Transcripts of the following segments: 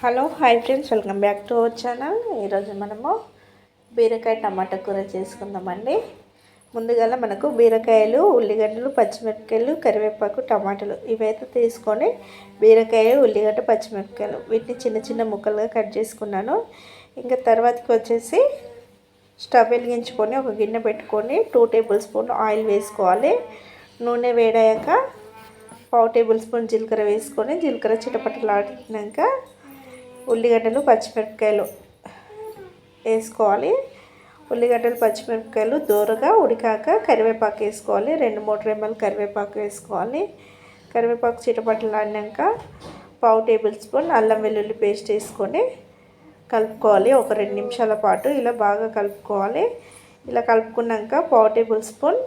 Hello hi friends, welcome back to our channel. ఈరోజు మనము బీరకాయ టమాటా కూర చేసుకుందామండి. ముందుగా మనకు బీరకాయలు, ఉల్లిగడ్డలు, పచ్చిమిరపకాయలు, కరివేపాకు, టమాటాలు ఇవైతే తీసుకొని బీరకాయ, ఉల్లిగడ్డ, పచ్చిమిరపకాయలు వీటిని చిన్న చిన్న ముక్కలుగా కట్ చేసుకున్నాను. ఇంకా తర్వాతకి వచ్చేసి స్టవ్ వెలిగించుకొని ఒక గిన్నె పెట్టుకొని 2 టేబుల్ స్పూన్ ఆయిల్ వేసుకోవాలి. నూనె వేడాక 1/2 టేబుల్ స్పూన్ జీలకర్ర వేసుకొని జీలకర్ర చిటపటలాడినాక ఉల్లిగడ్డలు, పచ్చిమిరపకాయలు వేసుకోవాలి. ఉల్లిగడ్డలు, పచ్చిమిరపకాయలు దోరగా ఉడికాక కరివేపాకు వేసుకోవాలి. 2-3 రెమ్మలు కరివేపాకు వేసుకోవాలి. కరివేపాకు చిటపటలాడినాక 1/2 టేబుల్ స్పూన్ అల్లం వెల్లుల్లి పేస్ట్ వేసుకొని కలుపుకోవాలి. ఒక 2 నిమిషాల పాటు ఇలా బాగా కలుపుకోవాలి. ఇలా కలుపుకున్నాక 1/2 టేబుల్ స్పూన్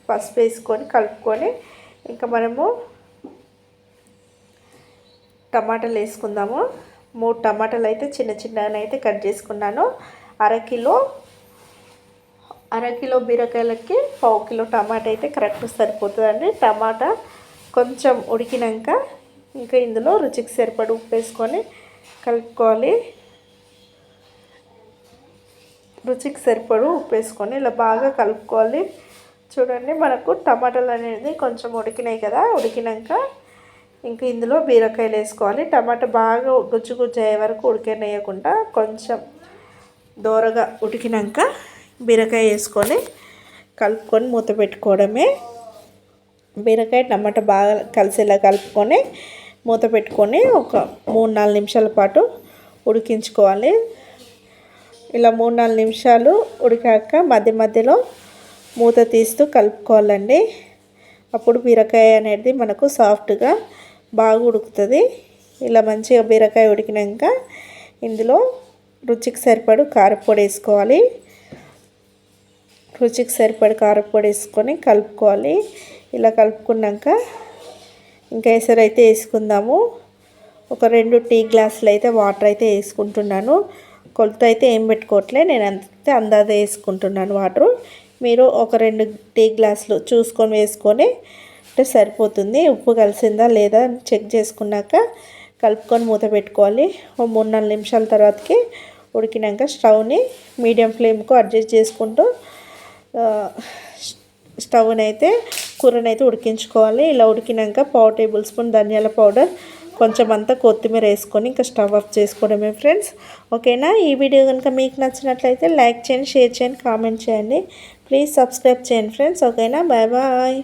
పసుపు వేసుకొని కలుపుకొని ఇంకా మనము టమాటాలు వేసుకుందాము. 3 టమాటాలు అయితే చిన్న చిన్నగా అయితే కట్ చేసుకున్నాను. అర కిలో బీరకాయలకి 1/2 కిలో టమాటా అయితే కరెక్ట్ సరిపోతుందండి. టమాటా కొంచెం ఉడికినాక ఇంకా ఇందులో రుచికి సరిపడి ఉప్పు వేసుకొని కలుపుకోవాలి. రుచికి సరిపడు ఉప్పు వేసుకొని ఇలా బాగా కలుపుకోవాలి. చూడండి, మనకు టమాటాలు అనేది కొంచెం ఉడికినాయి కదా. ఉడికినాక ఇంకా ఇందులో బీరకాయలు వేసుకోవాలి. టమాటా బాగా గుజ్జు గుజ్జు అయ్యే వరకు ఉడికనేయకుండా కొంచెం దోరగా ఉడికినాక బీరకాయ వేసుకొని కలుపుకొని మూత పెట్టుకోవడమే. బీరకాయ టమాటా బాగా కలిసేలా కలుపుకొని మూత పెట్టుకొని ఒక 3-4 నిమిషాల పాటు ఉడికించుకోవాలి. ఇలా 3-4 నిమిషాలు ఉడికాక మధ్య మధ్యలో మూత తీస్తూ కలుపుకోవాలండి. అప్పుడు బీరకాయ అనేది మనకు సాఫ్ట్గా బాగా ఉడుకుతుంది. ఇలా మంచిగా బీరకాయ ఉడికినాక ఇందులో రుచికి సరిపడు కారపొడి వేసుకోవాలి. రుచికి సరిపడి కారపొడి వేసుకొని కలుపుకోవాలి. ఇలా కలుపుకున్నాక ఇంకా ఎసరు అయితే వేసుకుందాము. ఒక 2 టీ గ్లాసులు అయితే వాటర్ అయితే వేసుకుంటున్నాను. కొలత అయితే ఏం పెట్టుకోవట్లే, నేను అంతే అందాజ వేసుకుంటున్నాను వాటరు. మీరు ఒక 2 టీ గ్లాసులు చూసుకొని వేసుకొని అంటే సరిపోతుంది. ఉప్పు కలిసిందా లేదా చెక్ చేసుకున్నాక కలుపుకొని మూత పెట్టుకోవాలి. ఓ 3-4 నిమిషాల తర్వాతకి ఉడికినాక స్టవ్ని మీడియం ఫ్లేమ్కు అడ్జస్ట్ చేసుకుంటూ స్టవ్ని అయితే కూరని అయితే ఉడికించుకోవాలి. ఇలా ఉడికినాక 1/2 టేబుల్ స్పూన్ ధనియాల పౌడర్, కొంచెం అంతా కొత్తిమీర వేసుకొని ఇంకా స్టవ్ ఆఫ్ చేసుకోవడమే ఫ్రెండ్స్. ఓకేనా? ఈ వీడియో కనుక మీకు నచ్చినట్లయితే లైక్ చేయండి, షేర్ చేయండి, కామెంట్ చేయండి. ప్లీజ్ సబ్స్క్రైబ్ చేయండి ఫ్రెండ్స్. ఓకేనా? Bye bye.